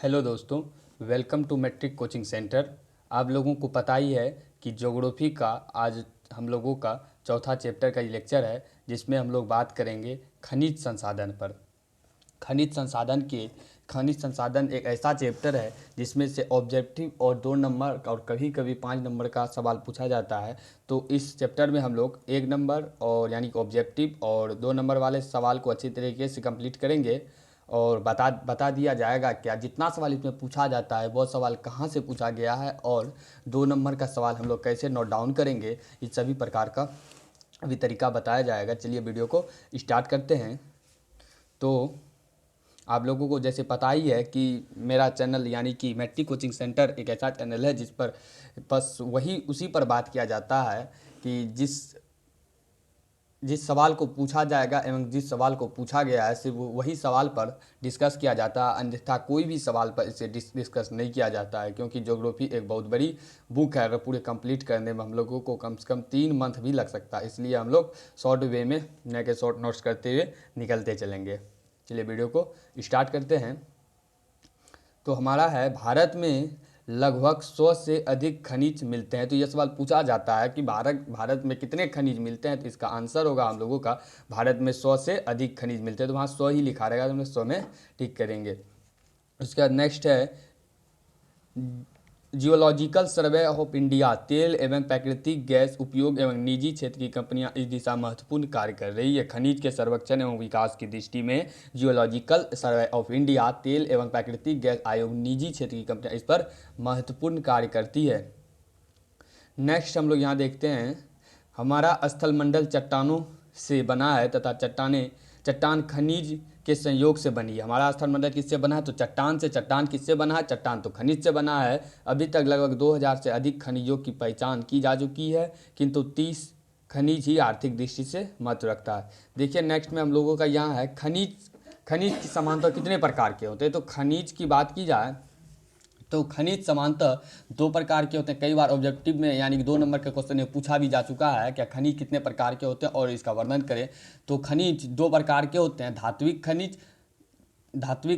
Hello दोस्तों, welcome to matric coaching centre. आप लोगों को पता ही है कि ज्योग्राफी का आज हम लोगों का चौथा चैप्टर का लेक्चर है, जिसमें हम लोग बात करेंगे खनिज संसाधन पर। खनिज संसाधन एक ऐसा चैप्टर है जिसमें से ऑब्जेक्टिव और 2 नंबर और कभी कभी 5 नंबर का सवाल पूछा जाता है। तो इस चैप्टर में हम लोग 1 नंबर और यानी कि ऑब्जेक्टिव और 2 नंबर वाले सवाल को अच्छी तरीके से कंप्लीट करेंगे और बता दिया जाएगा क्या जितना सवाल इसमें पूछा जाता है वो सवाल कहाँ से पूछा गया है और 2 नंबर का सवाल हम लोग कैसे नोट डाउन करेंगे, इस सभी प्रकार का अभी तरीका बताया जाएगा। चलिए वीडियो को स्टार्ट करते हैं। तो आप लोगों को जैसे पता ही है कि मेरा चैनल यानी कि मैट्रिक कोचिंग सेंटर एक ऐसा चैनल है जिस पर बस वही उसी पर बात किया जाता है कि जिस जिस सवाल को पूछा जाएगा एवं जिस सवाल को पूछा गया है सिर्फ वही सवाल पर डिस्कस किया जाता है, अन्यथा कोई भी सवाल पर इसे डिस्कस नहीं किया जाता है। क्योंकि ज्योग्राफी एक बहुत बड़ी बुक है, अगर पूरे कंप्लीट करने में हम लोगों को कम से कम 3 मंथ भी लग सकता है। इसलिए हम लोग शॉर्ट वे में न के शॉर्ट नोट्स करते हुए निकलते चलेंगे। चलिए वीडियो को स्टार्ट करते हैं। तो हमारा है, भारत में लगभग 100 से अधिक खनिज मिलते हैं। तो यह सवाल पूछा जाता है कि भारत में कितने खनिज मिलते हैं। तो इसका आंसर होगा हम लोगों का भारत में 100 से अधिक खनिज मिलते हैं। तो वहाँ 100 ही लिखा रहेगा, तो हम 100 में टिक करेंगे। उसके बाद नेक्स्ट है, जियोलॉजिकल सर्वे ऑफ इंडिया तेल एवं प्राकृतिक गैस उपयोग एवं निजी क्षेत्र की कंपनियां इस दिशा महत्वपूर्ण कार्य कर रही है। खनिज के सर्वेक्षण एवं विकास की दृष्टि में जियोलॉजिकल सर्वे ऑफ इंडिया तेल एवं प्राकृतिक गैस आयोग निजी क्षेत्र की कंपनियां इस पर महत्वपूर्ण कार्य करती है। नेक्स्ट हम लोग यहाँ देखते हैं, हमारा स्थलमंडल चट्टानों से बना है तथा चट्टान खनिज के संयोग से बनी है। हमारा स्थलमंडल किससे बना है? तो चट्टान से। चट्टान किससे बना है? चट्टान तो खनिज से बना है। अभी तक लगभग 2000 से अधिक खनिजों की पहचान की जा चुकी है, किंतु 30 खनिज ही आर्थिक दृष्टि से महत्व रखता है। देखिए नेक्स्ट में हम लोगों का यहाँ है, खनिज की समानता कितने प्रकार के होते हैं। तो खनिज की बात की जाए तो खनिज समानतः 2 प्रकार के होते हैं। कई बार ऑब्जेक्टिव में यानी कि 2 नंबर के क्वेश्चन में पूछा भी जा चुका है, क्या खनिज कितने प्रकार के होते हैं और इसका वर्णन करें। तो खनिज 2 प्रकार के होते हैं, धात्विक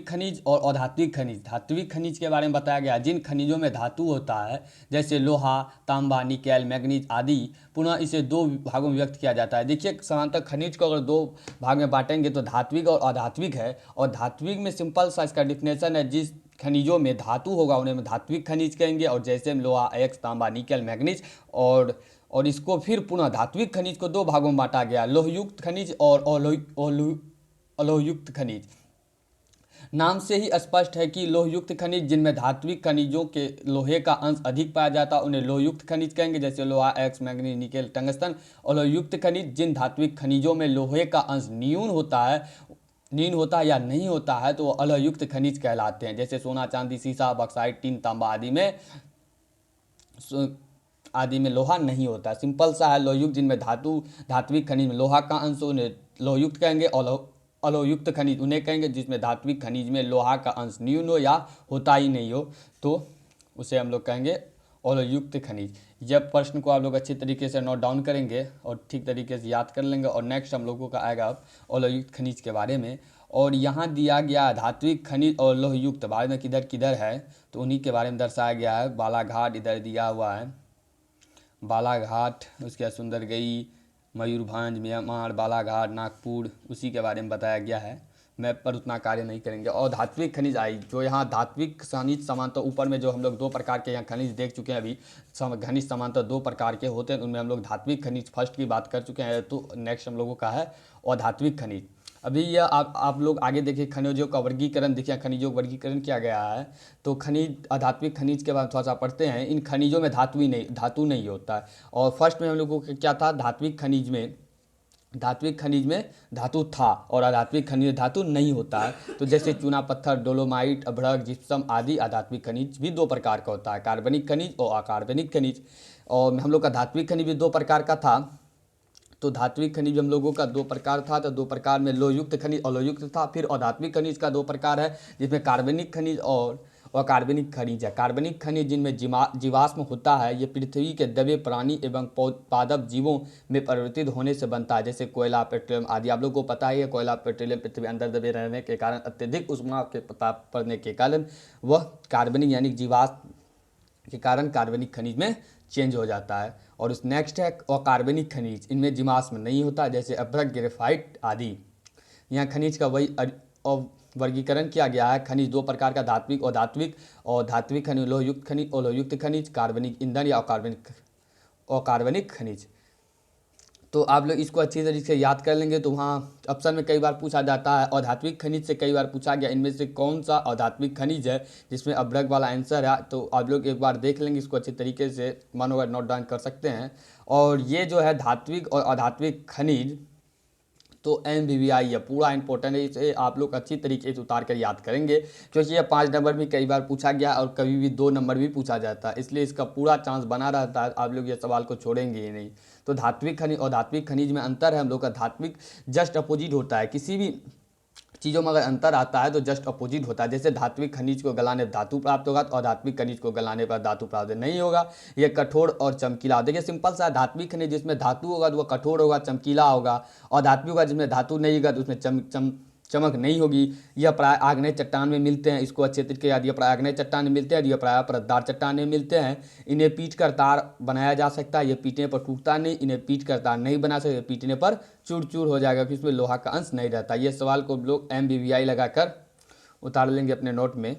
खनिज और अधात्विक खनिज। धात्विक खनिज के बारे में बताया गया, जिन खनिजों में धातु होता है जैसे लोहा, तांबा, निकेल, मैग्नीज आदि। पुनः इसे 2 भागों में व्यक्त किया जाता है। देखिए समानतः खनिज को अगर 2 भाग में बांटेंगे तो धात्विक और अधात्विक है। और धात्विक में सिंपल सा इसका डिफिनेशन है, जिस खनिजों में धातु होगा उन्हें हम धात्विक खनिज कहेंगे। और जैसे लोहा, एक्स, तांबा, निकेल, मैग्नीज और इसको फिर पुनः धात्विक खनिज को 2 भागों में बांटा गया, लोहयुक्त खनिज और अलोहयुक्त खनिज। नाम से ही स्पष्ट है कि लोहयुक्त खनिज जिनमें धात्विक खनिजों के लोहे का अंश अधिक पाया जाता है उन्हें लोहयुक्त खनिज कहेंगे, जैसे लोहा, एक्स, मैग्नीज, निकेल, टंगस्टन। अलोहयुक्त खनिज जिन धात्विक खनिजों में लोहे का अंश न्यून होता है या नहीं होता है तो वो अलोहयुक्त खनिज कहलाते हैं, जैसे सोना, चांदी, सीसा, बक्साइट, टीन, तांबा आदि में लोहा नहीं होता। सिंपल सा है, लोहयुक्त जिनमें धात्विक खनिज में लोहा का अंश उन्हें लोहयुक्त कहेंगे। अलोहयुक्त खनिज उन्हें कहेंगे जिसमें धात्विक खनिज में लोहा का अंश न्यून हो या होता ही नहीं हो, तो उसे हम लोग कहेंगे अलोहयुक्त खनिज। जब प्रश्न को आप लोग अच्छी तरीके से नोट डाउन करेंगे और ठीक तरीके से याद कर लेंगे। और नेक्स्ट हम लोगों का आएगा अब अलोहयुक्त खनिज के बारे में। और यहाँ दिया गया धात्विक खनिज और लोहयुक्त बारे में किधर किधर है तो उन्हीं के बारे में दर्शाया गया है। बालाघाट इधर दिया हुआ है, बालाघाट, उसके बाद सुंदरगई, मयूरभंज, म्यांमार, बालाघाट, नागपुर, उसी के बारे में बताया गया है। मैप पर उतना कार्य नहीं करेंगे। और धात्विक खनिज आई, जो यहाँ धात्विक खनिज समानतः ऊपर में जो हम लोग 2 प्रकार के यहाँ खनिज देख चुके हैं अभी, खनिज समानतः 2 प्रकार के होते हैं, उनमें हम लोग धात्विक खनिज फर्स्ट की बात कर चुके हैं। तो नेक्स्ट हम लोगों का है अधात्विक खनिज। अभी यह आप लोग आगे देखिए, खनिजों का वर्गीकरण देखिए, खनिजों का वर्गीकरण किया गया है। तो खनिज, अधात्विक खनिज के बाद थोड़ा सा पढ़ते हैं। इन खनिजों में धातु नहीं होता है। और फर्स्ट में हम लोगों को क्या था, धात्विक खनिज में धातु था और अधात्विक खनिज में धातु नहीं होता है। तो जैसे चूना पत्थर, डोलोमाइट, अभ्रक, जिप्सम आदि अधात्विक खनिज भी 2 प्रकार का होता है, कार्बनिक खनिज और अकार्बनिक खनिज। और हम लोग का धात्विक खनिज भी 2 प्रकार का था। तो धात्विक खनिज हम लोगों का 2 प्रकार था। तो 2 प्रकार में लोहयुक्त खनिज, अलोहयुक्त था। फिर अधात्विक खनिज का 2 प्रकार है, जिसमें कार्बनिक खनिज और अकार्बनिक खनिज है। कार्बनिक खनिज जिनमें जीवाश्म होता है, ये पृथ्वी के दबे प्राणी एवं पादप जीवों में परिवर्तित होने से बनता है, जैसे कोयला, पेट्रोलियम आदि। आप लोगों को पता ही है, कोयला, पेट्रोलियम पृथ्वी अंदर दबे रहने के कारण, अत्यधिक उष्मा के ताप पड़ने के कारण वह कार्बनिक यानी जीवाश्म के कारण कार्बनिक खनिज में चेंज हो जाता है। और उस नेक्स्ट है अकार्बनिक खनिज, इनमें जीवाश्म नहीं होता, जैसे अभ्रक, ग्रेफाइट आदि। यहाँ खनिज का वही वर्गीकरण किया गया है। खनिज दो प्रकार का, धात्विक और धात्विक। और धात्विक खनिज लोहयुक्त खनिज और लोहयुक्त खनिज, कार्बनिक ईंधन या अकार्बनिक खनिज। तो आप लोग इसको अच्छी तरीके से याद कर लेंगे। तो वहाँ ऑप्शन में कई बार पूछा जाता है, अधात्विक खनिज से कई बार पूछा गया, इनमें से कौन सा अधात्विक खनिज है, जिसमें अभ्रक वाला आंसर है। तो आप लोग एक बार देख लेंगे इसको अच्छी तरीके से, मानो अगर नोट डाउन कर सकते हैं। और ये जो है धात्विक और अधात्विक खनिज, तो MVVI है, पूरा इंपॉर्टेंट है, इसे आप लोग अच्छी तरीके से उतार कर याद करेंगे, क्योंकि ये 5 नंबर भी कई बार पूछा गया और कभी भी 2 नंबर भी पूछा जाता है, इसलिए इसका पूरा चांस बना रहता है। आप लोग ये सवाल को छोड़ेंगे ही नहीं। तो धात्विक खनिज और धात्विक खनिज में अंतर है हम लोग का। धात्विक जस्ट अपोजिट होता है, किसी भी चीज़ों में अगर अंतर आता है तो जस्ट अपोजिट होता है। जैसे धात्विक खनिज को गलाने पर धातु प्राप्त होगा, तो अधात्विक खनिज को गलाने पर धातु प्राप्त नहीं होगा। ये कठोर और चमकीला, देखिए सिंपल सा, धात्विक खनिज जिसमें धातु होगा तो वह कठोर होगा, चमकीला होगा, और धात्विक होगा जिसमें धातु नहीं होगा तो उसमें चमक नहीं होगी। यह प्राय आग्नेय चट्टान में मिलते हैं, इसको अच्छे तरीके याद, यह प्राय आग्नेय चट्टान में मिलते हैं, यह प्राय परतदार चट्टान में मिलते हैं। इन्हें पीट कर तार बनाया जा सकता है, ये पीटने पर टूटता नहीं। इन्हें पीट कर तार नहीं बना सकते, पीटने पर चूर चूर हो जाएगा, क्योंकि इसमें लोहा का अंश नहीं रहता। ये सवाल को लोग MVVI लगाकर उतार लेंगे अपने नोट में।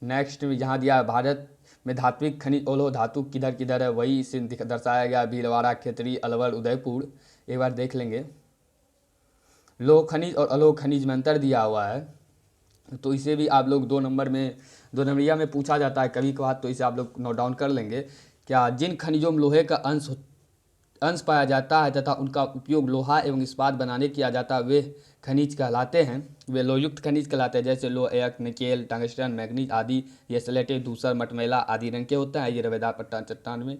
नेक्स्ट यहाँ दिया है, भारत में धात्विक खनिज और लोह धातु किधर किधर है, वही इसे दर्शाया गया, भीलवाड़ा, खेतरी, अलवर, उदयपुर। एक बार देख लेंगे। लोह खनिज और अलोह खनिज में अंतर दिया हुआ है, तो इसे भी आप लोग 2 नंबरिया में पूछा जाता है कभी कभार, तो इसे आप लोग नोट डाउन कर लेंगे। क्या जिन खनिजों में लोहे का अंश पाया जाता है तथा उनका उपयोग लोहा एवं इस्पात बनाने किया जाता है, वे खनिज कहलाते हैं, वे लोहयुक्त खनिज कहलाते हैं। जैसे लोह, अयस्क, निकेल, टंगस्टन, मैग्नीज आदि। ये स्लेटेट, धूसर, मटमैला आदि रंग के होते हैं, ये रवेदार चट्टान में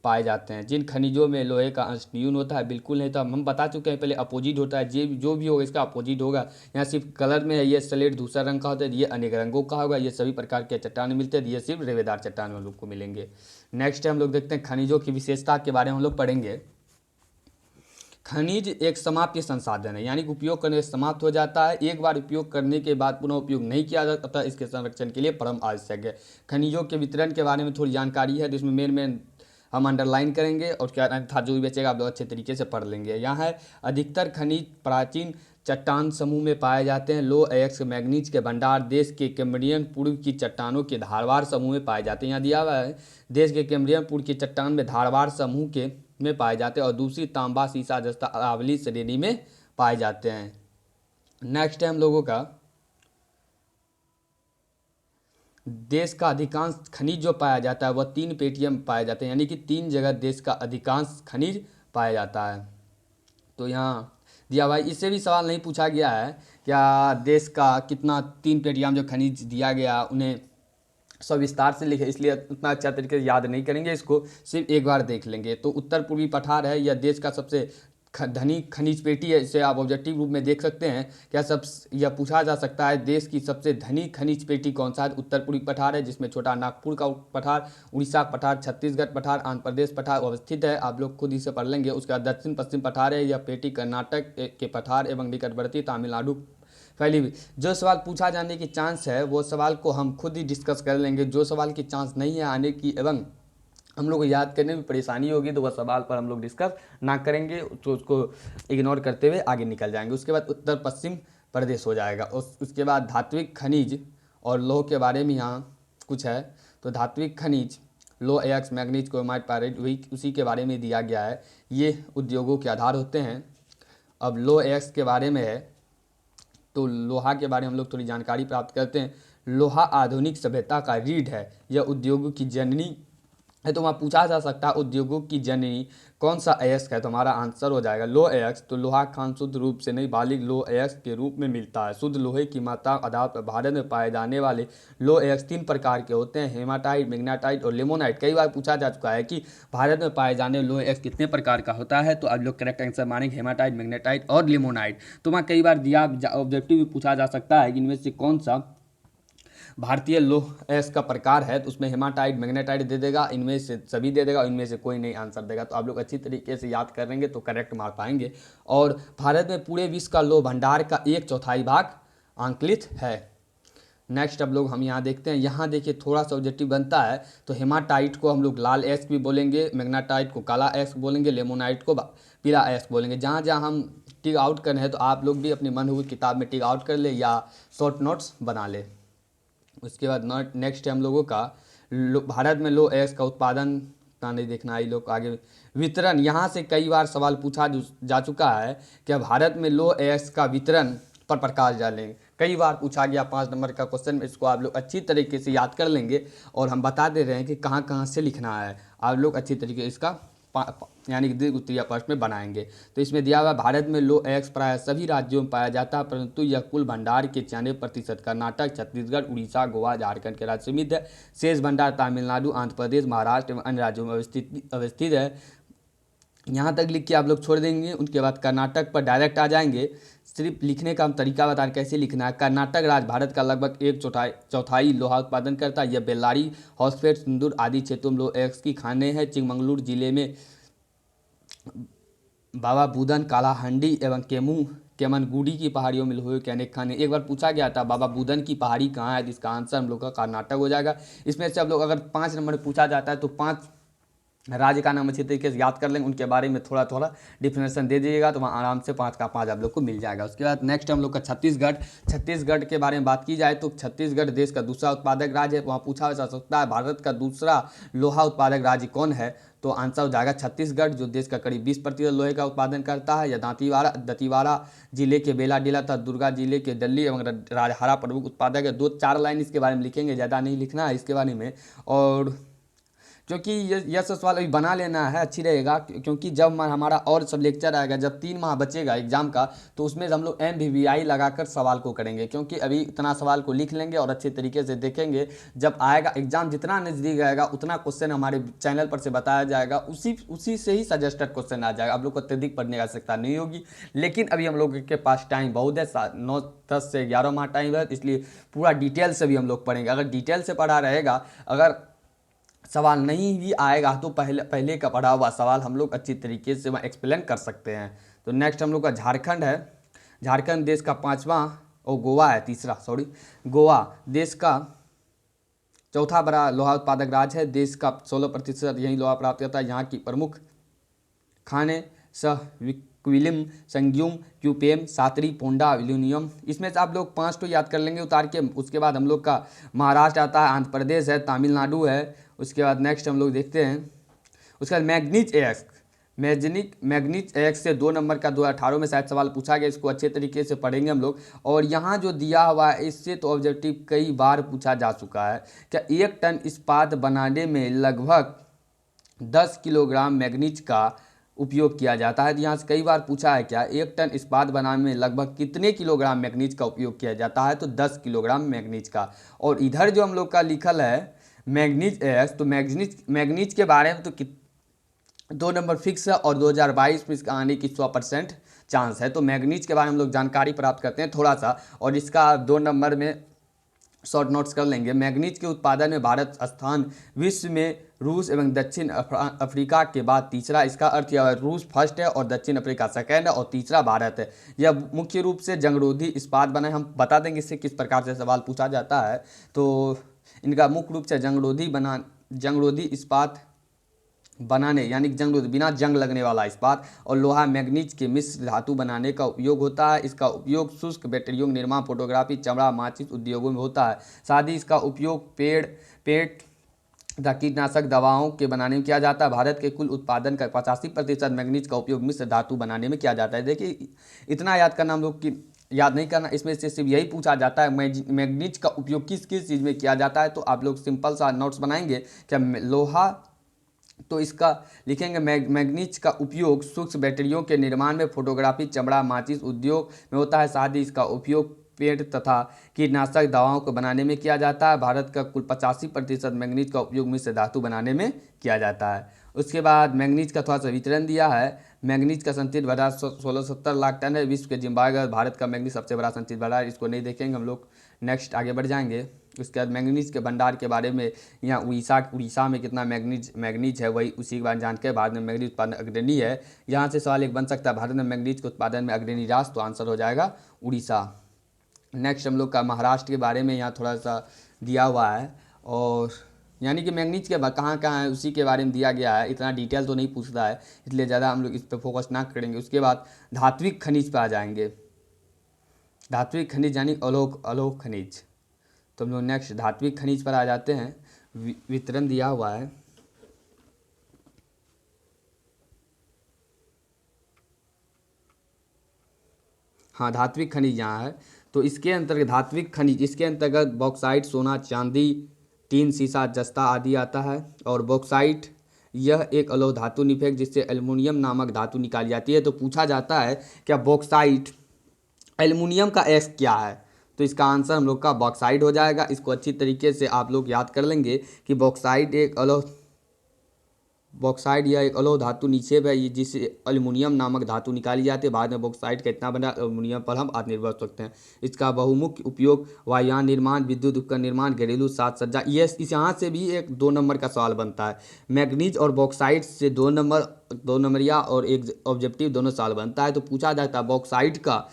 पाए जाते हैं। जिन खनिजों में लोहे का अंश न्यून होता है, बिल्कुल नहीं, तो हम बता चुके हैं पहले, अपोजिट होता है, जो भी होगा इसका अपोजिट होगा। यहाँ सिर्फ कलर में है, ये स्लेट धूसर रंग का होता है, ये अनेक रंगों का होगा। ये सभी प्रकार के चट्टान मिलते हैं, ये सिर्फ रेवेदार चट्टान में हम लोग को मिलेंगे। नेक्स्ट हम लोग देखते हैं खनिजों की विशेषता के बारे में हम लोग पढ़ेंगे। खनिज एक समाप्य संसाधन है, यानी कि उपयोग करने से समाप्त हो जाता है, एक बार उपयोग करने के बाद पुनः उपयोग नहीं किया जा सकता, इसके संरक्षण के लिए परम आवश्यक है। खनिजों के वितरण के बारे में थोड़ी जानकारी है, जिसमें मेन हम अंडरलाइन करेंगे, और क्या था जो भी बचेगा आप लोग अच्छे तरीके से पढ़ लेंगे। यहाँ है, अधिकतर खनिज प्राचीन चट्टान समूह में पाए जाते हैं। लोह, अयस्क, मैग्नीज के भंडार देश के कैम्ब्रियन पूर्व की चट्टानों के धारवार समूह में पाए जाते हैं। यहाँ दिया हुआ है, देश के कैम्ब्रियन पूर्व की चट्टान में धारवार समूह के में पाए जाते हैं, और दूसरी तांबा, सीसा, जस्ता, अरावली श्रेणी में पाए जाते हैं। नेक्स्ट है हम लोगों का, देश का अधिकांश खनिज जो पाया जाता है वह 3 पेटियों में पाए जाते हैं, यानी कि 3 जगह देश का अधिकांश खनिज पाया जाता है। तो यहाँ दिया भाई, इससे भी सवाल नहीं पूछा गया है, क्या देश का कितना 3 पेटियां में जो खनिज दिया गया उन्हें सविस्तार से लिखे, इसलिए उतना अच्छा तरीके से याद नहीं करेंगे, इसको सिर्फ एक बार देख लेंगे। तो उत्तर पूर्वी पठार है, यह देश का सबसे धनी खनिज पेटी है, इसे आप ऑब्जेक्टिव रूप में देख सकते हैं। क्या सब यह पूछा जा सकता है, देश की सबसे धनी खनिज पेटी कौन सा है? उत्तर पूर्वी पठार है, जिसमें छोटा नागपुर का पठार, उड़ीसा पठार, छत्तीसगढ़ पठार, आंध्र प्रदेश पठार अवस्थित है। आप लोग खुद इसे पढ़ लेंगे। उसका दक्षिण पश्चिम पठार है, यह पेटी कर्नाटक के पठार एवं निकटवर्ती तमिलनाडु फैली हुई। जो सवाल पूछा जाने की चांस है वो सवाल को हम खुद ही डिस्कस कर लेंगे। जो सवाल की चांस नहीं है आने की एवं हम लोग को याद करने में परेशानी होगी, तो वह सवाल पर हम लोग डिस्कस ना करेंगे, तो उसको इग्नोर करते हुए आगे निकल जाएंगे। उसके बाद उत्तर पश्चिम प्रदेश हो जाएगा। उसके बाद धात्विक खनिज और लोह के बारे में यहाँ कुछ है। तो धात्विक खनिज लोह, अयस्क, मैग्नीज, क्रोमाइट, पायराइट, वही उसी के बारे में दिया गया है। ये उद्योगों के आधार होते हैं। अब लोह अयस्क के बारे में है, तो लोहा के बारे में हम लोग थोड़ी जानकारी प्राप्त करते हैं। लोहा आधुनिक सभ्यता का रीढ़ है, यह उद्योगों की जननी है। तो वहाँ पूछा जा सकता है उद्योगों की जननी कौन सा अयस्क है, तो हमारा आंसर हो जाएगा लोह अयस्क। तो लोहा खान शुद्ध रूप से नहीं बालिग लोह अयस्क के रूप में मिलता है। शुद्ध लोहे की मात्रा आधार पर भारत में पाए जाने वाले लोह अयस्क 3 प्रकार के होते हैं, हेमाटाइट, मैग्नेटाइट और लिमोनाइट। कई बार पूछा जा चुका है कि भारत में पाए जाने लोह अयस्क कितने प्रकार का होता है, तो आप लोग करेक्ट आंसर मानेंगे हेमाटाइट, मैग्नेटाइट और लिमोनाइट। तो वहाँ कई बार दिया ऑब्जेक्टिव भी पूछा जा सकता है कि इनमें से कौन सा भारतीय लौह अयस्क का प्रकार है तो उसमें हेमाटाइट, मैग्नेटाइट दे देगा, इनमें से सभी दे देगा, इनमें से कोई नहीं आंसर देगा। तो आप लोग अच्छी तरीके से याद करेंगे तो करेक्ट मार पाएंगे। और भारत में पूरे विश्व का लौह भंडार का 1/4 भाग आंकलित है। नेक्स्ट अब लोग हम यहाँ देखते हैं, यहाँ देखिए थोड़ा सा ऑब्जेक्टिव बनता है। तो हेमाटाइट को हम लोग लाल अयस्क भी बोलेंगे, मैग्नेटाइट को काला अयस्क बोलेंगे, लेमोनाइट को पीला अयस्क बोलेंगे। जहाँ जहाँ हम टिक आउट कर रहे हैं तो आप लोग भी अपनी मन हुई किताब में टिक आउट कर ले या शॉर्ट नोट्स बना ले। उसके बाद नेक्स्ट है हम लोगों का भारत में लौह अयस्क का उत्पादन का नहीं देखना है लोग आगे। वितरण, यहाँ से कई बार सवाल पूछा जा चुका है कि भारत में लौह अयस्क का वितरण पर प्रकाश डालें। कई बार पूछा गया 5 नंबर का क्वेश्चन, इसको आप लोग अच्छी तरीके से याद कर लेंगे और हम बता दे रहे हैं कि कहाँ कहाँ से लिखना है। आप लोग अच्छी तरीके से इसका यानी कि दीर्घ उत्तरीय प्रश्न में बनाएंगे। तो इसमें दिया हुआ भारत में लौह अयस्क प्राय सभी राज्यों में पाया जाता है, परंतु यह कुल भंडार के 96% कर्नाटक, छत्तीसगढ़, उड़ीसा, गोवा, झारखंड के राज्य सीमित है। शेष भंडार तमिलनाडु, आंध्र प्रदेश, महाराष्ट्र एवं अन्य राज्यों में अवस्थित है। यहाँ तक लिख के आप लोग छोड़ देंगे। उसके बाद कर्नाटक पर डायरेक्ट आ जाएंगे। सिर्फ लिखने का हम तरीका बता रहे कैसे लिखना है। कर्नाटक राज्य भारत का लगभग 1/4 लोहा उत्पादन करता है। यह बेल्लारी, हॉस्पेट, सिंदूर आदि क्षेत्रों में लौह अयस्क की खानें हैं। चिकमंगलूर जिले में बाबा बुदन, कालाहंडी एवं केमनगुडी की पहाड़ियों में लोहे के अनेक खाने। एक बार पूछा गया था बाबा बुदन की पहाड़ी कहाँ है, जिसका आंसर हम लोग का कर्नाटक हो जाएगा। इसमें से आप लोग अगर 5 नंबर पूछा जाता है तो 5 राज्य का नाम अच्छी तरीके से याद कर लेंगे, उनके बारे में थोड़ा थोड़ा डिफिनेशन दे दीजिएगा तो वहाँ आराम से 5 का 5 आप लोग को मिल जाएगा। उसके बाद नेक्स्ट हम लोग का छत्तीसगढ़ के बारे में बात की जाए तो छत्तीसगढ़ देश का दूसरा उत्पादक राज्य है। वहाँ पूछा जा सकता है भारत का दूसरा लोहा उत्पादक राज्य कौन है, तो आंसर हो जाएगा छत्तीसगढ़, जो देश का करीब 20% लोहे का उत्पादन करता है। या दंतेवाड़ा जिले के बेलाडीला तथा दुर्गा जिले के डल्ली एवं राजहारा प्रमुख उत्पादक है। 2-4 लाइन इसके बारे में लिखेंगे, ज़्यादा नहीं लिखना है इसके बारे में। और क्योंकि यह सब सवाल अभी बना लेना है, अच्छी रहेगा, क्योंकि जब हमारा और सब लेक्चर आएगा, जब 3 माह बचेगा एग्जाम का, तो उसमें हम लोग MVVI लगाकर सवाल को करेंगे। क्योंकि अभी इतना सवाल को लिख लेंगे और अच्छे तरीके से देखेंगे, जब आएगा एग्जाम जितना नज़दीक आएगा उतना क्वेश्चन हमारे चैनल पर से बताया जाएगा, उसी से ही सजेस्टेड क्वेश्चन आ जाएगा। आप लोग को अत्यधिक पढ़ने की आवश्यकता नहीं होगी। लेकिन अभी हम लोग के पास टाइम बहुत है, 9-10 से 11 माह टाइम है, इसलिए पूरा डिटेल से भी हम लोग पढ़ेंगे। अगर डिटेल से पढ़ा रहेगा, अगर सवाल नहीं भी आएगा तो पहले का पढ़ा हुआ सवाल हम लोग अच्छी तरीके से वहाँ एक्सप्लेन कर सकते हैं। तो नेक्स्ट हम लोग का झारखंड है। झारखंड देश का 5वां और गोवा है तीसरा, गोवा देश का चौथा बड़ा लोहा उत्पादक राज्य है। देश का 16% यही लोहा प्राप्त करता है। यहाँ की प्रमुख खाने क्विलिम, संग्यूम, क्यूपेम, सातरी, पोंडा, एल्यूमिनियम। इसमें से आप लोग 5 तो याद कर लेंगे उतार के। उसके बाद हम लोग का महाराष्ट्र आता है, आंध्र प्रदेश है, तमिलनाडु है। उसके बाद नेक्स्ट हम लोग देखते हैं, उसके बाद मैग्नीज अयस्क से 2 नंबर का 2018 में शायद सवाल पूछा गया, इसको अच्छे तरीके से पढ़ेंगे हम लोग। और यहाँ जो दिया हुआ है इससे तो ऑब्जेक्टिव कई बार पूछा जा चुका है, क्या 1 टन इस्पात बनाने में लगभग 10 किलोग्राम मैग्नीज का उपयोग किया जाता है। यहाँ से कई बार पूछा है क्या 1 टन इस्पात बनाने में लगभग कितने किलोग्राम मैग्नीज का उपयोग किया जाता है, तो 10 किलोग्राम मैग्नीज का। और इधर जो हम लोग का लिखल है मैग्नीज अयस्क, तो मैग्नीज के बारे में तो 2 नंबर फिक्स है और 2022 में इसका आने की 100% चांस है। तो मैग्नीज के बारे में हम लोग जानकारी प्राप्त करते हैं थोड़ा सा, और इसका 2 नंबर में शॉर्ट नोट्स कर लेंगे। मैग्नीज के उत्पादन में भारत स्थान विश्व में रूस एवं दक्षिण अफ्रीका के बाद तीसरा। इसका अर्थ यह है रूस फर्स्ट है और दक्षिण अफ्रीका सेकंड है और तीसरा भारत है। यह मुख्य रूप से जंगरोधी इस्पात बना है। हम बता देंगे इससे किस प्रकार से सवाल पूछा जाता है। तो इनका मुख्य रूप से जंगरोधी इस्पात बनाने, यानी जंग बिना जंग लगने वाला इस्पात, और लोहा मैग्नीज के मिश्र धातु बनाने का उपयोग होता है। इसका उपयोग शुष्क बैटरियों के निर्माण, फोटोग्राफी, चमड़ा, माचिस उद्योगों में होता है। साथ ही इसका उपयोग पेट तथा कीटनाशक दवाओं के बनाने में किया जाता है। भारत के कुल उत्पादन का 85% मैग्नीज का उपयोग मिश्र धातु बनाने में किया जाता है। देखिए इतना याद करना हम लोग की याद नहीं करना, इसमें से सिर्फ यही पूछा जाता है मैग्नीज का उपयोग किस किस चीज़ में किया जाता है। तो आप लोग सिंपल सा नोट्स बनाएंगे क्या लोहा, तो इसका लिखेंगे मैग्नीज का उपयोग सूक्ष्म बैटरियों के निर्माण में, फोटोग्राफी, चमड़ा, माचिस उद्योग में होता है। साथ ही इसका उपयोग पेड़ तथा कीटनाशक दवाओं को बनाने में किया जाता है। भारत का कुल 85% मैग्नीज का उपयोग मिश्र धातु बनाने में किया जाता है। उसके बाद मैग्नीज का थोड़ा सा वितरण दिया है। मैग्नीज का संचित भंडार 1670 लाख टन है। विश्व के जिम्बाब्वे भारत का मैग्नीज सबसे बड़ा संचित भंडार, इसको नहीं देखेंगे हम लोग, नेक्स्ट आगे बढ़ जाएंगे। उसके बाद मैंगनीज के भंडार के बारे में, यहाँ उड़ीसा में कितना मैंगनीज है वही उसी के बारे में जान के भारत में मैंगनीज उत्पादन अग्रणी है। यहाँ से सवाल एक बन सकता है, भारत में मैंगनीज के उत्पादन में अग्रणी राज्य, तो आंसर हो जाएगा उड़ीसा। नेक्स्ट हम लोग का महाराष्ट्र के बारे में यहाँ थोड़ा सा दिया हुआ है, और यानी कि मैंगनीज के कहाँ कहाँ है उसी के बारे में दिया गया है। इतना डिटेल तो नहीं पूछता है, इसलिए ज़्यादा हम लोग इस पर फोकस ना करेंगे। उसके बाद धात्विक खनिज पर आ जाएंगे। धात्विक खनिज यानी अलोक खनिज। तो हम लोग नेक्स्ट धात्विक खनिज पर आ जाते हैं। वितरण दिया हुआ है, हाँ धात्विक खनिज यहाँ है। तो इसके अंतर्गत धात्विक खनिज, इसके अंतर्गत बॉक्साइट, सोना, चांदी, टीन, सीसा, जस्ता आदि आता है। और बॉक्साइट यह एक अलोह धातु निषेक जिससे एल्युमिनियम नामक धातु निकाली जाती है। तो पूछा जाता है क्या बॉक्साइट एल्युमिनियम का एस क्या है, तो इसका आंसर हम लोग का बॉक्साइट हो जाएगा। इसको अच्छी तरीके से आप लोग याद कर लेंगे कि बॉक्साइट यह एक अलोह धातु निक्षेप है, ये जिससे एल्युमिनियम नामक धातु निकाली जाती है। बाद में बॉक्साइट का इतना बना एल्युमिनियम पर हम आत्मनिर्भर हो सकते हैं। इसका बहुमुख्य उपयोग वायुयान निर्माण, विद्युत उपकरण निर्माण, घरेलू साज सज्जा, ये इस यहाँ से भी एक 2 नंबर का सवाल बनता है। मैग्नीज और बॉक्साइट से 2 नंबरिया और एक ऑब्जेक्टिव दोनों सवाल बनता है। तो पूछा जाता है बॉक्साइट का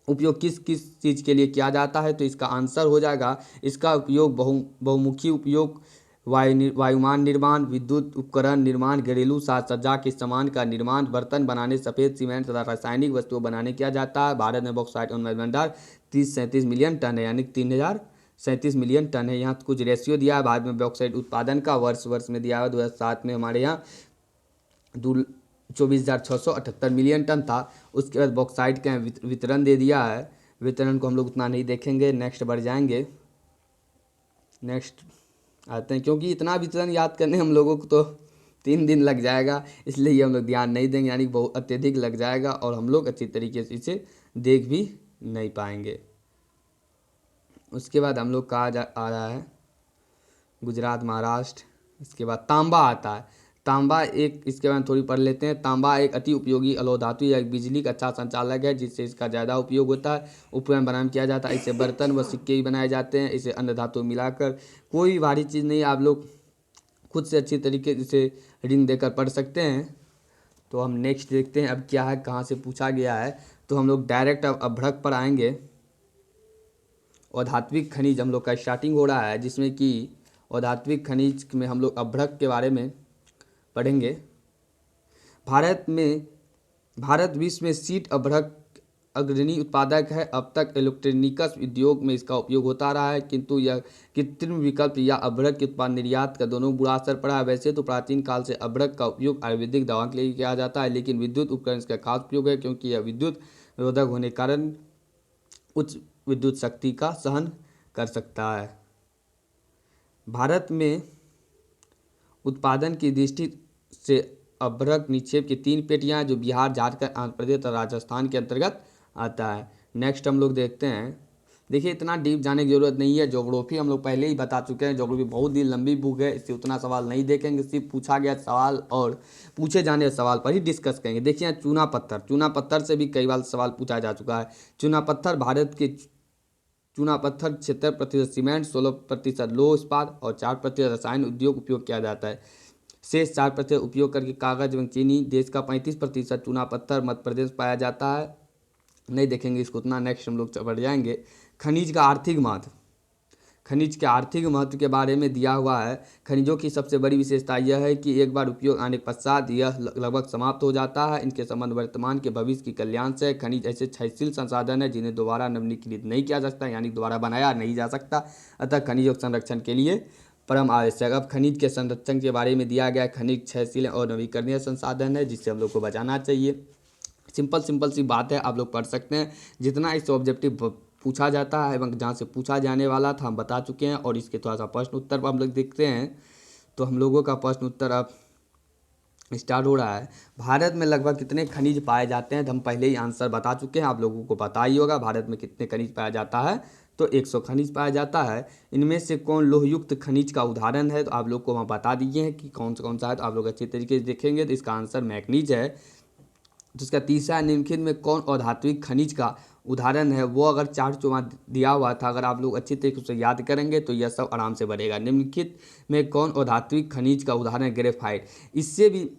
उपयोग किस किस चीज़ के लिए किया जाता है, तो इसका आंसर हो जाएगा इसका उपयोग बहुमुखी उपयोग वायुमान निर्माण, विद्युत उपकरण निर्माण, घरेलू साज सज्जा के सामान का निर्माण, बर्तन बनाने, सफ़ेद सीमेंट तथा रासायनिक वस्तुओं बनाने किया जाता है। भारत में बॉक्साइट भंडार 30-37 मिलियन टन है, यानी 3037 मिलियन टन है। यहाँ कुछ रेशियो दिया है भारत में बॉक्साइट उत्पादन का, वर्ष में दिया है। 2007 में हमारे यहाँ 24,678 मिलियन टन था। उसके बाद बॉक्साइट का वितरण दे दिया है। वितरण को हम लोग उतना नहीं देखेंगे, नेक्स्ट बढ़ जाएंगे। नेक्स्ट आते हैं, क्योंकि इतना वितरण याद करने हम लोगों को तो 3 दिन लग जाएगा, इसलिए ये हम लोग ध्यान नहीं देंगे, यानी बहुत अत्यधिक लग जाएगा और हम लोग अच्छी तरीके से इसे देख भी नहीं पाएंगे। उसके बाद हम लोग आ रहा है गुजरात, महाराष्ट्र। इसके बाद तांबा आता है। तांबा एक, इसके बारे में थोड़ी पढ़ लेते हैं। तांबा एक अति उपयोगी अलोह धातु या बिजली का अच्छा संचालक है, जिससे इसका ज़्यादा उपयोग होता है। उपकरण बनाने किया जाता है, इससे बर्तन व सिक्के भी बनाए जाते हैं। इसे अन्य धातु मिलाकर, कोई भारी चीज़ नहीं, आप लोग खुद से अच्छी तरीके से रिंग देकर पढ़ सकते हैं। तो हम नेक्स्ट देखते हैं अब क्या है, कहाँ से पूछा गया है। तो हम लोग डायरेक्ट अब अभ्रक पर आएंगे। और धात्विक खनिज हम लोग का स्टार्टिंग हो रहा है, जिसमें कि और धात्विक खनिज में हम लोग अभ्रक के बारे में पढ़ेंगे। भारत विश्व में सीट अभ्रक अग्रणी उत्पादक है। अब तक इलेक्ट्रॉनिक्स उद्योग में इसका उपयोग होता रहा है, किंतु यह कृत्रिम विकल्प या अभ्रक के उत्पाद निर्यात का दोनों बुरा असर पड़ा है। वैसे तो प्राचीन काल से अभ्रक का उपयोग आयुर्वेदिक दवा के लिए किया जाता है, लेकिन विद्युत उपकरण इसका खास उपयोग है, क्योंकि यह विद्युत रोधक होने के कारण उच्च विद्युत शक्ति का सहन कर सकता है। भारत में उत्पादन की दृष्टि से अभ्रक निक्षेप की 3 पेटियां, जो बिहार, झारखंड, आंध्र प्रदेश और राजस्थान के अंतर्गत आता है। नेक्स्ट हम लोग देखते हैं। देखिए इतना डीप जाने की जरूरत नहीं है, ज्योग्राफी हम लोग पहले ही बता चुके हैं। ज्योग्राफी बहुत ही लंबी बुक है, इससे उतना सवाल नहीं देखेंगे, सिर्फ पूछा गया सवाल और पूछे जाने सवाल पर ही डिस्कस करेंगे। देखिए चूना पत्थर से भी कई बार सवाल पूछा जा चुका है। चूना पत्थर, भारत के चूना पत्थर 76% सीमेंट, 16% लोह इस्पात और 4% रसायन उद्योग उपयोग किया जाता है। शेष 4% उपयोग करके कागज एवं चीनी। देश का 35% चूना पत्थर मध्य प्रदेश पाया जाता है। नहीं देखेंगे इसको उतना, नेक्स्ट हम लोग बढ़ जाएंगे। खनिज का आर्थिक महत्व। खनिज के आर्थिक महत्व के बारे में दिया हुआ है। खनिजों की सबसे बड़ी विशेषता यह है कि एक बार उपयोग आने के पश्चात यह लगभग समाप्त हो जाता है। इनके संबंध वर्तमान के भविष्य की कल्याण से। खनिज ऐसे क्षयशील संसाधन है जिन्हें दोबारा नवीनीकृत नहीं किया जा सकता, यानी दोबारा बनाया नहीं जा सकता। अतः खनिजों के संरक्षण के लिए परम आवश्यक। अब खनिज के संरक्षण के बारे में दिया गया है। खनिज क्षयशील और नवीकरणीय संसाधन है, जिससे हम लोग को बचाना चाहिए। सिंपल सी बात है, आप लोग पढ़ सकते हैं। जितना इस ऑब्जेक्टिव पूछा जाता है एवं जहाँ से पूछा जाने वाला था हम बता चुके हैं। और इसके थोड़ा सा प्रश्न उत्तर हम लोग देखते हैं। तो हम लोगों का प्रश्न उत्तर अब स्टार्ट हो रहा है। भारत में लगभग कितने खनिज पाए जाते हैं, तो हम पहले ही आंसर बता चुके हैं, आप लोगों को पता ही होगा। भारत में कितने खनिज पाया जाता है, तो 100 खनिज पाया जाता है। इनमें से कौन लोहयुक्त खनिज का उदाहरण है, तो आप लोग को वहाँ बता दिए हैं कि कौन सा है। तो आप लोग अच्छी तरीके से देखेंगे तो इसका आंसर मैग्नीज है। तो इसका तीसरा, निम्नलिखित में कौन अधात्विक खनिज का उदाहरण है वो अगर चार चौमा दिया हुआ था, अगर आप लोग अच्छी तरीके से याद करेंगे तो यह सब आराम से बनेगा। निम्नलिखित में कौन अधात्विक खनिज का उदाहरण है? ग्रेफाइट। इससे भी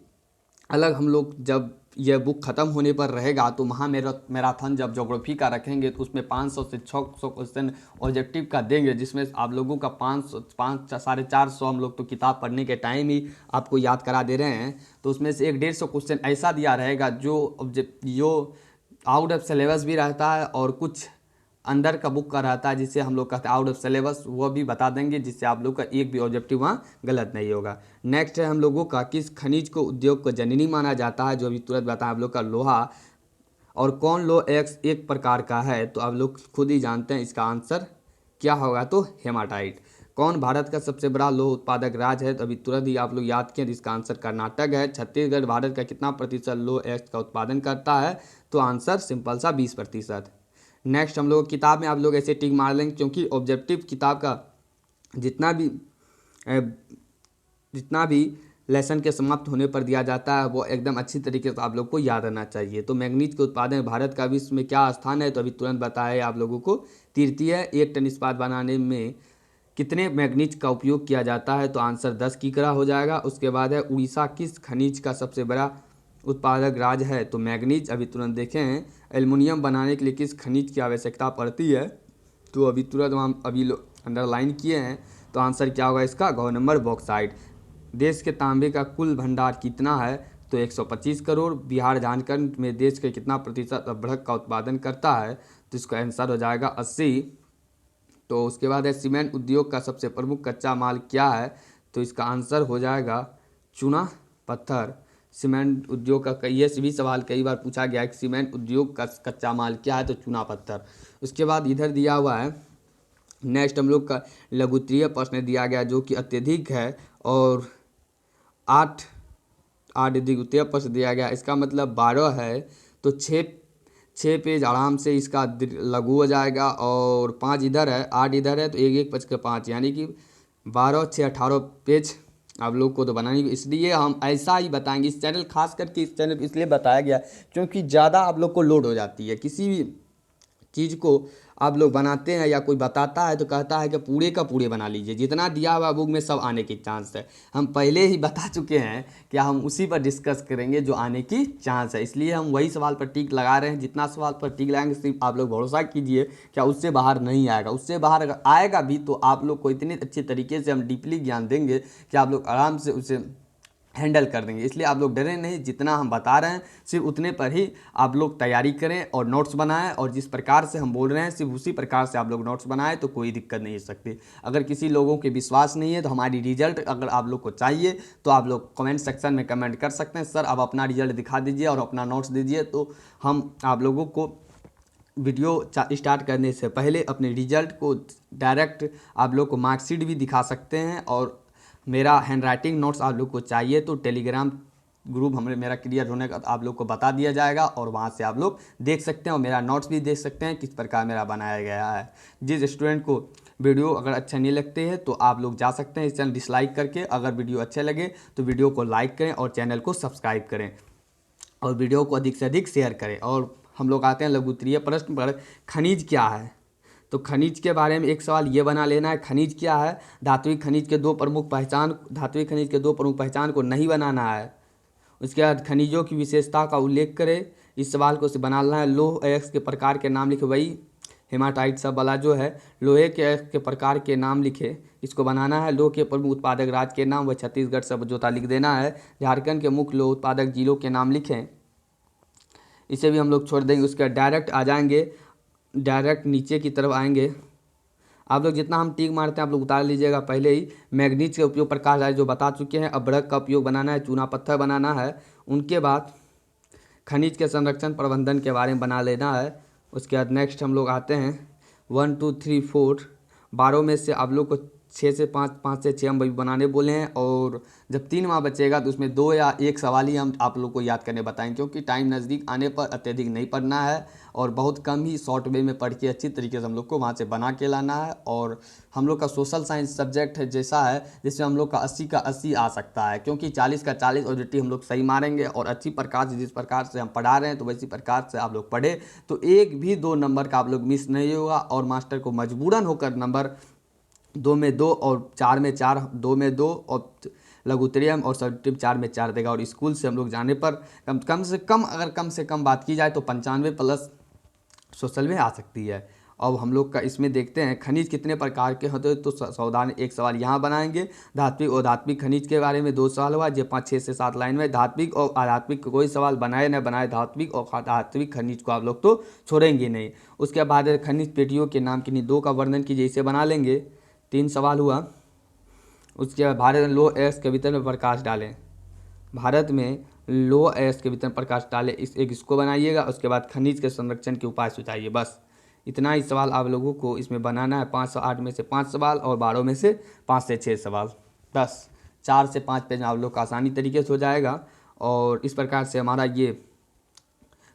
अलग हम लोग जब यह बुक ख़त्म होने पर रहेगा तो मैराथन जब ज्योग्राफी का रखेंगे तो उसमें 500 से 600 क्वेश्चन ऑब्जेक्टिव का देंगे, जिसमें आप लोगों का 450 हम लोग तो किताब पढ़ने के टाइम ही आपको याद करा दे रहे हैं। तो उसमें से 150 क्वेश्चन ऐसा दिया रहेगा जो आउट ऑफ सिलेबस भी रहता है और कुछ अंदर का बुक का रहता है जिसे हम लोग कहते हैं आउट ऑफ सिलेबस, वो भी बता देंगे, जिससे आप लोग का एक भी ऑब्जेक्टिव वहाँ गलत नहीं होगा। नेक्स्ट है हम लोगों का किस खनिज को उद्योग को जननी माना जाता है? जो अभी तुरंत बताया आप लोग का लोहा। और कौन लोह एक प्रकार का है? तो आप लोग खुद ही जानते हैं इसका आंसर क्या होगा, तो हेमाटाइट। कौन भारत का सबसे बड़ा लोह उत्पादक राज्य है? तो अभी तुरंत ही आप लोग याद किए, इसका आंसर कर्नाटक है। छत्तीसगढ़ भारत का कितना प्रतिशत लोह एक्स का उत्पादन करता है? तो आंसर सिंपल सा 20%। नेक्स्ट हम लोग किताब में आप लोग ऐसे टिक मार लेंगे, क्योंकि ऑब्जेक्टिव किताब का जितना भी लेसन के समाप्त होने पर दिया जाता है वो एकदम अच्छी तरीके से आप लोग को याद रहना चाहिए। तो मैग्नीज के उत्पादन भारत का विश्व में क्या स्थान है? तो अभी तुरंत बताया आप लोगों को, तृतीय है। 1 टन इस्पात बनाने में कितने मैग्नीज का उपयोग किया जाता है? तो आंसर 10 किकरा हो जाएगा। उसके बाद है उड़ीसा किस खनिज का सबसे बड़ा उत्पादक राज्य है? तो मैग्नीज। अभी तुरंत देखें हैं एल्युमिनियम बनाने के लिए किस खनिज की आवश्यकता पड़ती है? तो अभी तुरंत हम अंडरलाइन किए हैं, तो आंसर क्या होगा इसका? गौ नंबर बॉक्साइट। देश के तांबे का कुल भंडार कितना है? तो 125 करोड़। बिहार झारखंड में देश के कितना प्रतिशत अभ्रक का उत्पादन करता है? तो इसका आंसर हो जाएगा 80। तो उसके बाद है सीमेंट उद्योग का सबसे प्रमुख कच्चा माल क्या है? तो इसका आंसर हो जाएगा चूना पत्थर। सीमेंट उद्योग का ये भी सवाल कई बार पूछा गया है कि सीमेंट उद्योग का कच्चा माल क्या है? तो चूना पत्थर। उसके बाद इधर दिया हुआ है नेक्स्ट हम लोग का लघुत्तरीय प्रश्न दिया गया जो कि अत्यधिक है, और 8 द्वितीय प्रश्न दिया गया, इसका मतलब 12 है। तो 6 पेज आराम से इसका लघु हो जाएगा, और 5 इधर है, 8 इधर है, तो 1 5 के 5 यानी कि 12 6 18 पेज आप लोग को तो बनानी। इसलिए हम ऐसा ही बताएंगे। इस चैनल खास करके इस चैनल इसलिए बताया गया क्योंकि ज़्यादा आप लोग को लोड हो जाती है। किसी भी चीज़ को आप लोग बनाते हैं या कोई बताता है तो कहता है कि पूरे का पूरे बना लीजिए, जितना दिया हुआ बुक में सब आने की चांस है। हम पहले ही बता चुके हैं कि हम उसी पर डिस्कस करेंगे जो आने की चांस है, इसलिए हम वही सवाल पर टिक लगा रहे हैं। जितना सवाल पर टिक लगाएंगे सिर्फ आप लोग भरोसा कीजिए क्या उससे बाहर नहीं आएगा। उससे बाहर अगर आएगा भी तो आप लोग को इतने अच्छे तरीके से हम डीपली ज्ञान देंगे कि आप लोग आराम से उसे हैंडल कर देंगे। इसलिए आप लोग डरें नहीं, जितना हम बता रहे हैं सिर्फ उतने पर ही आप लोग तैयारी करें और नोट्स बनाएं, और जिस प्रकार से हम बोल रहे हैं सिर्फ उसी प्रकार से आप लोग नोट्स बनाएं तो कोई दिक्कत नहीं हो सकती। अगर किसी लोगों के विश्वास नहीं है तो हमारी रिजल्ट अगर आप लोग को चाहिए तो आप लोग कमेंट सेक्शन में कमेंट कर सकते हैं, सर आप अपना रिजल्ट दिखा दीजिए और अपना नोट्स दीजिए, तो हम आप लोगों को वीडियो स्टार्ट करने से पहले अपने रिजल्ट को डायरेक्ट आप लोग को मार्कशीट भी दिखा सकते हैं। और मेरा हैंडराइटिंग नोट्स आप लोग को चाहिए तो टेलीग्राम ग्रुप मेरा क्लियर होने का आप लोग को बता दिया जाएगा, और वहाँ से आप लोग देख सकते हैं और मेरा नोट्स भी देख सकते हैं किस प्रकार मेरा बनाया गया है। जिस स्टूडेंट को वीडियो अगर अच्छे नहीं लगते हैं तो आप लोग जा सकते हैं इस चैनल डिसलाइक करके, अगर वीडियो अच्छे लगे तो वीडियो को लाइक करें और चैनल को सब्सक्राइब करें और वीडियो को अधिक से अधिक शेयर करें। और हम लोग आते हैं लघुत्तरीय प्रश्न पर, खनिज क्या है? तो खनिज के बारे में एक सवाल ये बना लेना है, खनिज क्या है? धात्विक खनिज के दो प्रमुख पहचान को नहीं बनाना है। उसके बाद खनिजों की विशेषता का उल्लेख करें, इस सवाल को बनाना है। लोह अयस्क के प्रकार के नाम लिखे, वही हेमाटाइट सब वाला जो है लोहे के अयस्क के प्रकार के नाम लिखे, इसको बनाना है। लोह के प्रमुख उत्पादक राज्य के नाम, वह छत्तीसगढ़ सब जोता लिख देना है। झारखंड के मुख्य लोह उत्पादक जिलों के नाम लिखें, इसे भी हम लोग छोड़ देंगे। उसके डायरेक्ट आ जाएंगे, डायरेक्ट नीचे की तरफ आएंगे। आप लोग जितना हम टिक मारते हैं आप लोग उतार लीजिएगा पहले ही। मैग्नीज के उपयोग प्रकाश राय जो बता चुके हैं। अभ्रक का उपयोग बनाना है, चूना पत्थर बनाना है। उनके बाद खनिज के संरक्षण प्रबंधन के बारे में बना लेना है। उसके बाद नेक्स्ट हम लोग आते हैं 1 2 3 4 12 में से आप लोग को 6 से 5, 5 से 6 हम वही बनाने बोले हैं। और जब 3 माह बचेगा तो उसमें 2 या 1 सवाल ही हम आप लोग को याद करने बताएंगे, क्योंकि टाइम नज़दीक आने पर अत्यधिक नहीं पढ़ना है और बहुत कम ही शॉर्ट वे में पढ़ के अच्छी तरीके से हम लोग को वहाँ से बना के लाना है। और हम लोग का सोशल साइंस सब्जेक्ट है जैसा है जिसमें हम लोग का 80 का 80 आ सकता है, क्योंकि 40 का 40 ऑब्जेक्टिव हम लोग सही मारेंगे और अच्छी प्रकार से जिस प्रकार से हम पढ़ा रहे हैं तो वैसी प्रकार से आप लोग पढ़े तो एक भी 2 नंबर का आप लोग मिस नहीं होगा। और मास्टर को मजबूरन होकर नंबर 2 में 2 और 4 में 4, 2 में 2 और लघुत्तरम और सब्जेक्टिव 4 में 4 देगा। और स्कूल से हम लोग जाने पर कम से कम बात की जाए तो 95 प्लस सोशल में आ सकती है। अब हम लोग का इसमें देखते हैं खनिज कितने प्रकार के होते हैं, तो सावधान एक सवाल यहाँ बनाएंगे। धात्विक और धात्विक खनिज के बारे में 2 सवाल हुआ, जो 5, 6 से 7 लाइन में। धात्विक और अधात्विक कोई सवाल बनाए न बनाए, धात्विक और धात्विक खनिज को आप लोग तो छोड़ेंगे नहीं। उसके बाद खनिज पेटियों के नाम किन्हीं 2 का वर्णन कीजिए, इसे बना लेंगे। 3 सवाल हुआ। उसके बाद भारत में लौह अयस्क के वितरण में प्रकाश डालें। भारत में लौह अयस्क के वितरण प्रकाश डालें, इसको बनाइएगा। उसके बाद खनिज के संरक्षण के उपाय सुझाइए। बस इतना ही सवाल आप लोगों को इसमें बनाना है। 508 में से 5 सवाल और 12 में से 5 से 6 सवाल। बस 4 से 5 पेज में आप लोग का आसानी तरीके से हो जाएगा। और इस प्रकार से हमारा ये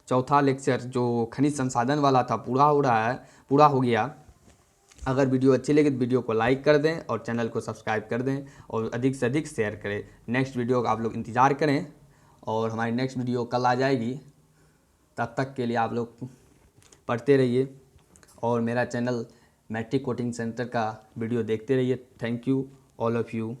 चौथा लेक्चर जो खनिज संसाधन वाला था पूरा हो गया। अगर वीडियो अच्छी लगे तो वीडियो को लाइक कर दें और चैनल को सब्सक्राइब कर दें और अधिक से अधिक शेयर करें। नेक्स्ट वीडियो का आप लोग इंतज़ार करें और हमारी नेक्स्ट वीडियो कल आ जाएगी। तब तक के लिए आप लोग पढ़ते रहिए और मेरा चैनल मैट्रिक कोचिंग सेंटर का वीडियो देखते रहिए। Thank you all of you.